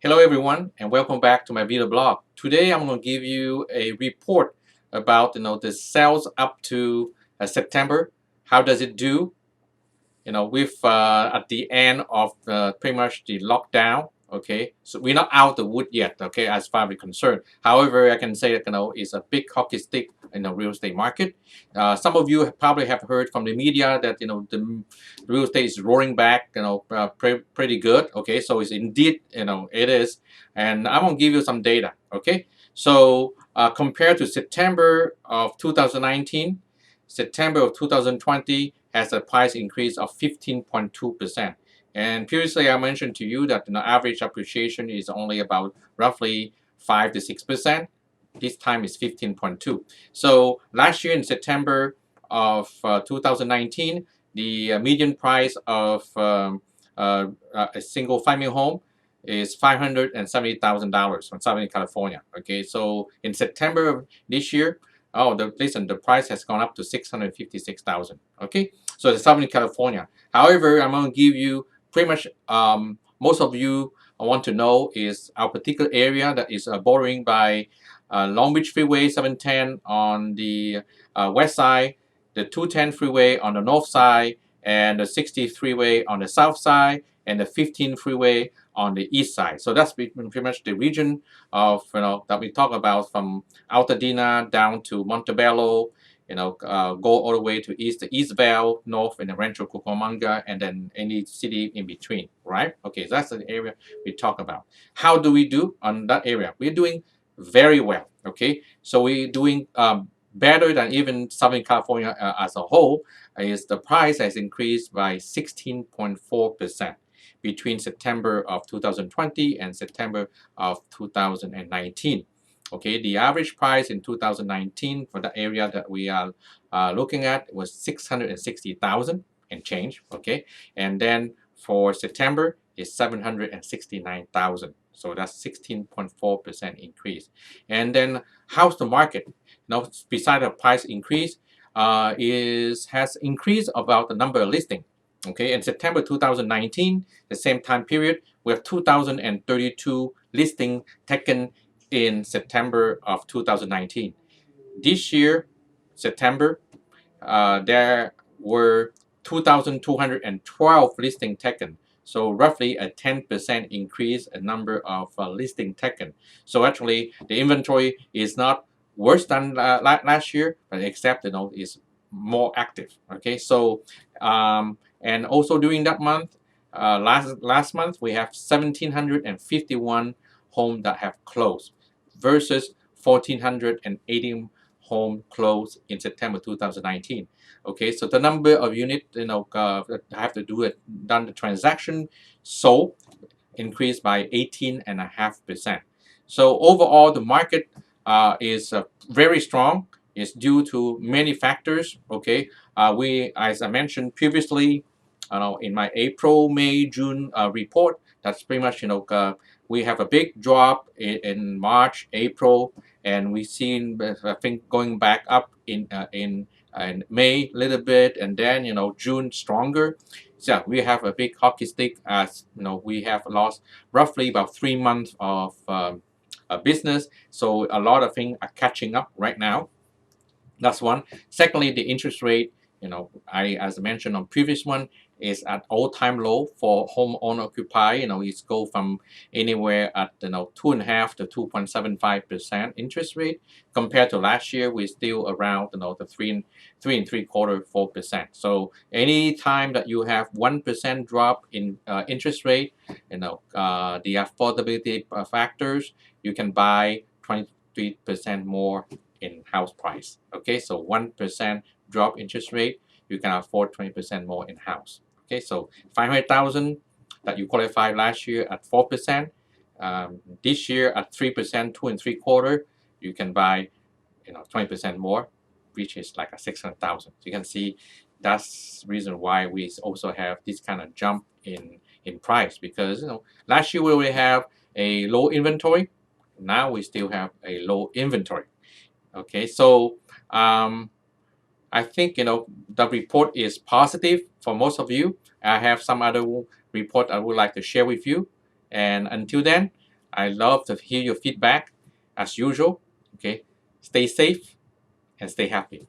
Hello everyone and welcome back to my video blog. Today I'm going to give you a report about the sales up to September. How does it do? With at the end of pretty much the lockdown. Okay, so we're not out the wood yet. Okay, as far as we're concerned. However, I can say that it's a big hockey stick in the real estate market. Some of you probably have heard from the media that the real estate is roaring back. Pretty good. Okay, so it's indeed it is, and I'm gonna give you some data. Okay, so compared to September of 2019. September of 2020 has a price increase of 15.2%. And previously I mentioned to you that the average appreciation is only about roughly 5 to 6%. This time is 15.2. So last year in September of 2019, the median price of a single family home is $570,000 from Southern California. Okay, so in September of this year, oh, the price has gone up to 656,000. Okay, so it's Southern California. However, I'm going to give you pretty much most of you want to know is our particular area that is bordering by Long Beach Freeway 710 on the west side, the 210 freeway on the north side, and the 60 freeway on the south side, and the 15 freeway on the east side. So that's pretty much the region of that we talk about from Altadena down to Montebello, go all the way to East Vale, north in the Rancho Cucamonga, and then any city in between, right? Okay, so that's the area we talk about. How do we do on that area? We're doing very well, okay? So we're doing better than even Southern California as a whole. Is the price has increased by 16.4% between September of 2020 and September of 2019. Okay, the average price in 2019 for the area that we are looking at was 660,000 and change. Okay, and then for September is 769,000. So that's 16.4% increase. And then how's the market? Beside the price increase, has increased about the number of listing. Okay, in September 2019, the same time period, we have 2,032 listing taken in September of 2019. This year, September, there were 2,212 listings taken. So roughly a 10% increase in number of listings taken. So actually, the inventory is not worse than last year, but except is more active. Okay, so and also during that month, last month we have 1,751 homes that have closed versus 1,480 home closed in September 2019. Okay, so the number of units that have to do it done the transaction sold increased by 18.5%. So overall, the market is very strong. It's due to many factors. Okay, as I mentioned previously, in my April, May, June report, that's pretty much we have a big drop in March, April, and we've seen I think going back up in May a little bit, and then June stronger. So we have a big hockey stick as we have lost roughly about 3 months of business. So a lot of things are catching up right now. That's one. Secondly, the interest rate, as I mentioned on previous one, is at all-time low for home owner occupier. It's go from anywhere at 2.5 to 2.75% interest rate. Compared to last year, we're still around the 3.75, 4%. So any time that you have 1% drop in interest rate, the affordability factors, you can buy 23% more in house price. Okay, so 1% drop interest rate, you can afford 20% more in house. Okay, so 500,000 that you qualified last year at 4%, this year at 3%, 2.75, you can buy 20% more, which is like a 600,000. So you can see that's the reason why we also have this kind of jump in price, because last year we already have a low inventory. Now we still have a low inventory. Okay, so I think the report is positive for most of you. I have some other report I would like to share with you, and until then, I love to hear your feedback as usual. Okay, stay safe and stay happy.